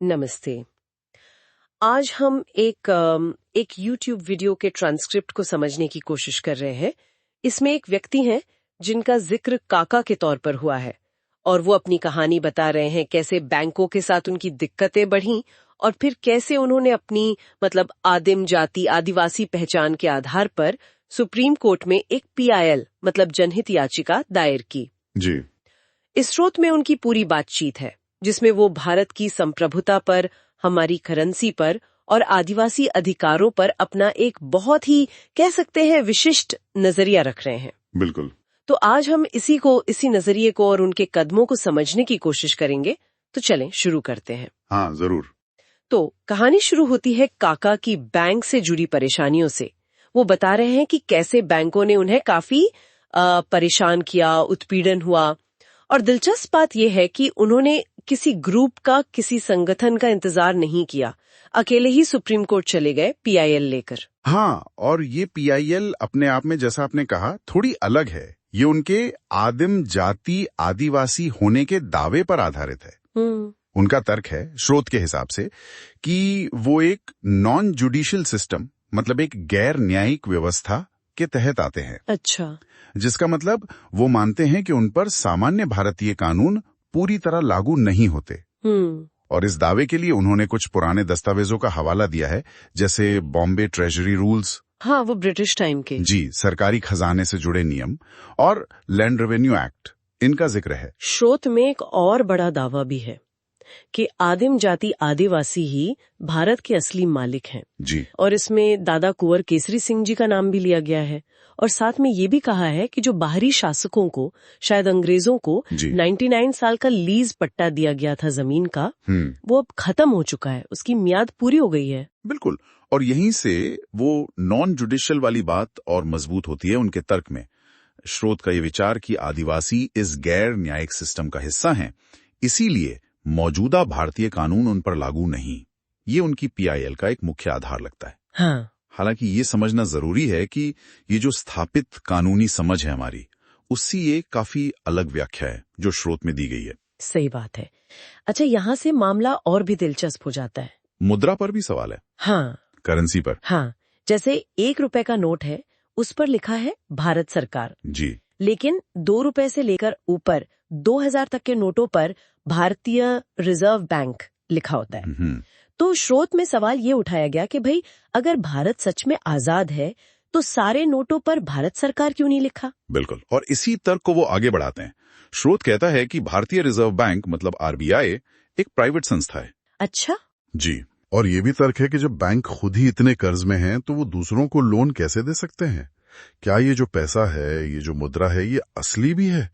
नमस्ते। आज हम एक YouTube वीडियो के ट्रांसक्रिप्ट को समझने की कोशिश कर रहे हैं। इसमें एक व्यक्ति हैं जिनका जिक्र काका के तौर पर हुआ है और वो अपनी कहानी बता रहे हैं कैसे बैंकों के साथ उनकी दिक्कतें बढ़ीं और फिर कैसे उन्होंने अपनी आदिम जाति आदिवासी पहचान के आधार पर सुप्रीम कोर्ट में एक PIL जनहित याचिका दायर की। जी। इस स्रोत में उनकी पूरी बातचीत है जिसमें वो भारत की संप्रभुता पर, हमारी करेंसी पर और आदिवासी अधिकारों पर अपना एक बहुत ही कह सकते हैं विशिष्ट नजरिया रख रहे हैं। बिल्कुल। तो आज हम इसी नजरिए को और उनके कदमों को समझने की कोशिश करेंगे। तो चलें शुरू करते हैं। हाँ, जरूर। तो कहानी शुरू होती है काका की बैंक से जुड़ी परेशानियों से। वो बता रहे हैं कि कैसे बैंकों ने उन्हें काफी परेशान किया, उत्पीड़न हुआ। और दिलचस्प बात यह है कि उन्होंने किसी ग्रुप का, किसी संगठन का इंतजार नहीं किया, अकेले ही सुप्रीम कोर्ट चले गए PIL लेकर। हाँ, और ये PIL अपने आप में, जैसा आपने कहा, थोड़ी अलग है। ये उनके आदिम जाति आदिवासी होने के दावे पर आधारित है। उनका तर्क है, स्रोत के हिसाब से, कि वो एक नॉन जुडिशियल सिस्टम, एक गैर न्यायिक व्यवस्था के तहत आते हैं। अच्छा। जिसका वो मानते हैं कि उन पर सामान्य भारतीय कानून पूरी तरह लागू नहीं होते। और इस दावे के लिए उन्होंने कुछ पुराने दस्तावेजों का हवाला दिया है, जैसे बॉम्बे ट्रेजरी रूल्स। हाँ, वो ब्रिटिश टाइम के। जी, सरकारी खजाने से जुड़े नियम और लैंड रेवेन्यू एक्ट, इनका जिक्र है। स्रोत में एक और बड़ा दावा भी है कि आदिम जाति आदिवासी ही भारत के असली मालिक हैं। जी। और इसमें दादा कुंवर केसरी सिंह जी का नाम भी लिया गया है। और साथ में ये भी कहा है कि जो बाहरी शासकों को, शायद अंग्रेजों को 99 साल का लीज पट्टा दिया गया था जमीन का, वो अब खत्म हो चुका है, उसकी मियाद पूरी हो गई है। बिल्कुल। और यहीं से वो नॉन जुडिशियल वाली बात और मजबूत होती है उनके तर्क में। स्रोत का ये विचार कि आदिवासी इस गैर न्यायिक सिस्टम का हिस्सा हैं, इसीलिए मौजूदा भारतीय कानून उन पर लागू नहीं, ये उनकी PIL का एक मुख्य आधार लगता है। हाँ। हालांकि ये समझना जरूरी है कि ये जो स्थापित कानूनी समझ है हमारी, उससी ये काफी अलग व्याख्या है जो स्रोत में दी गई है। सही बात है। अच्छा, यहाँ से मामला और भी दिलचस्प हो जाता है। मुद्रा पर भी सवाल है। हाँ, करेंसी पर। हाँ, जैसे 1 रुपए का नोट है, उस पर लिखा है भारत सरकार। जी। लेकिन 2 रुपए से लेकर ऊपर 2000 तक के नोटों पर भारतीय रिजर्व बैंक लिखा होता है। तो स्रोत में सवाल ये उठाया गया कि भाई, अगर भारत सच में आजाद है तो सारे नोटों पर भारत सरकार क्यों नहीं लिखा? बिल्कुल। और इसी तर्क को वो आगे बढ़ाते हैं। स्रोत कहता है कि भारतीय रिजर्व बैंक RBI एक प्राइवेट संस्था है। अच्छा। जी। और ये भी तर्क है कि जब बैंक खुद ही इतने कर्ज में हैं, तो वो दूसरों को लोन कैसे दे सकते हैं? क्या ये जो पैसा है, ये जो मुद्रा है, ये असली भी है?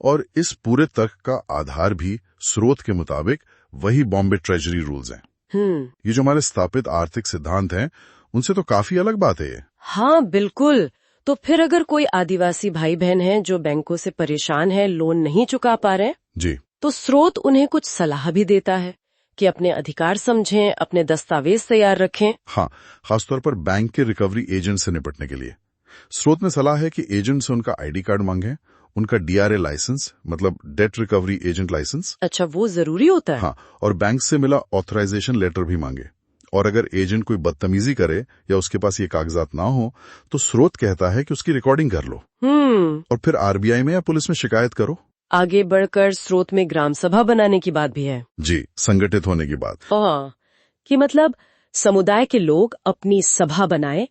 और इस पूरे तर्क का आधार भी स्रोत के मुताबिक वही बॉम्बे ट्रेजरी रूल्स हैं। ये जो हमारे स्थापित आर्थिक सिद्धांत हैं, उनसे तो काफी अलग बात है ये। हाँ, बिल्कुल। तो फिर अगर कोई आदिवासी भाई बहन है जो बैंकों से परेशान है, लोन नहीं चुका पा रहे, जी, तो स्रोत उन्हें कुछ सलाह भी देता है कि अपने अधिकार समझें, अपने दस्तावेज तैयार रखें। हाँ, खासतौर पर बैंक के रिकवरी एजेंट से निपटने के लिए स्रोत में सलाह है कि एजेंट से उनका ID कार्ड मांगे, उनका DRA licence, debt recovery agent licence. अच्छा, वो जरूरी होता है? हाँ, और बैंक से मिला ऑथराइजेशन लेटर भी मांगे। और अगर एजेंट कोई बदतमीजी करे या उसके पास ये कागजात ना हो, तो स्रोत कहता है कि उसकी रिकॉर्डिंग कर लो और फिर RBI में या पुलिस में शिकायत करो। आगे बढ़कर स्रोत में ग्राम सभा बनाने की बात भी है। जी, संगठित होने की बात। हाँ, कि समुदाय के लोग अपनी सभा बनाएं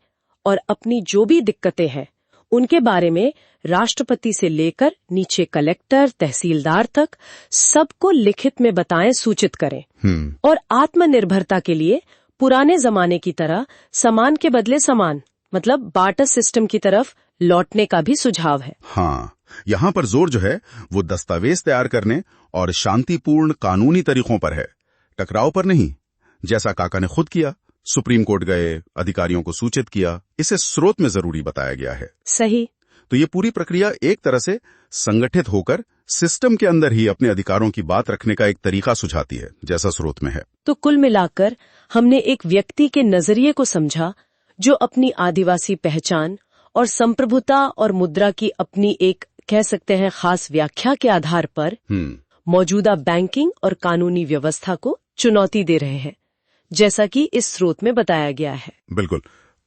और अपनी जो भी दिक्कतें हैं उनके बारे में राष्ट्रपति से लेकर नीचे कलेक्टर, तहसीलदार तक सबको लिखित में बताएं, सूचित करें। और आत्मनिर्भरता के लिए पुराने जमाने की तरह सामान के बदले सामान, बार्टर सिस्टम की तरफ लौटने का भी सुझाव है। हाँ, यहाँ पर जोर जो है वो दस्तावेज तैयार करने और शांतिपूर्ण कानूनी तरीकों पर है, टकराव पर नहीं। जैसा काका ने खुद किया, सुप्रीम कोर्ट गए, अधिकारियों को सूचित किया, इसे स्रोत में जरूरी बताया गया है। सही। तो ये पूरी प्रक्रिया एक तरह से संगठित होकर सिस्टम के अंदर ही अपने अधिकारों की बात रखने का एक तरीका सुझाती है, जैसा स्रोत में है। तो कुल मिलाकर हमने एक व्यक्ति के नजरिए को समझा जो अपनी आदिवासी पहचान और संप्रभुता और मुद्रा की अपनी एक कह सकते हैं खास व्याख्या के आधार पर मौजूदा बैंकिंग और कानूनी व्यवस्था को चुनौती दे रहे हैं, जैसा कि इस स्रोत में बताया गया है। बिल्कुल।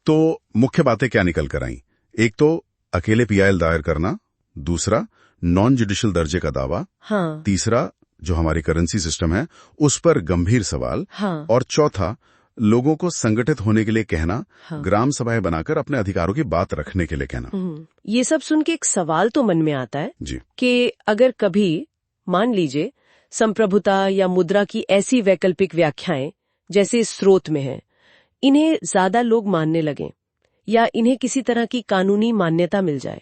तो मुख्य बातें क्या निकल कर आई? एक तो अकेले पीआईएल दायर करना, दूसरा नॉन जुडिशियल दर्जे का दावा, हाँ, तीसरा जो हमारी करेंसी सिस्टम है उस पर गंभीर सवाल, हाँ, और चौथा लोगों को संगठित होने के लिए कहना, हाँ। ग्राम सभाएं बनाकर अपने अधिकारों की बात रखने के लिए कहना। ये सब सुन के एक सवाल तो मन में आता है जी। कि अगर कभी मान लीजिए संप्रभुता या मुद्रा की ऐसी वैकल्पिक व्याख्याएं जैसे इस स्रोत में है, इन्हें ज्यादा लोग मानने लगें या इन्हें किसी तरह की कानूनी मान्यता मिल जाए।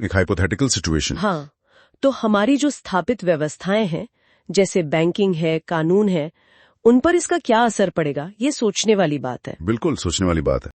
एक हाइपोथेटिकल सिचुएशन। हाँ, तो हमारी जो स्थापित व्यवस्थाएं हैं जैसे बैंकिंग है, कानून है, उन पर इसका क्या असर पड़ेगा, ये सोचने वाली बात है। बिल्कुल सोचने वाली बात है।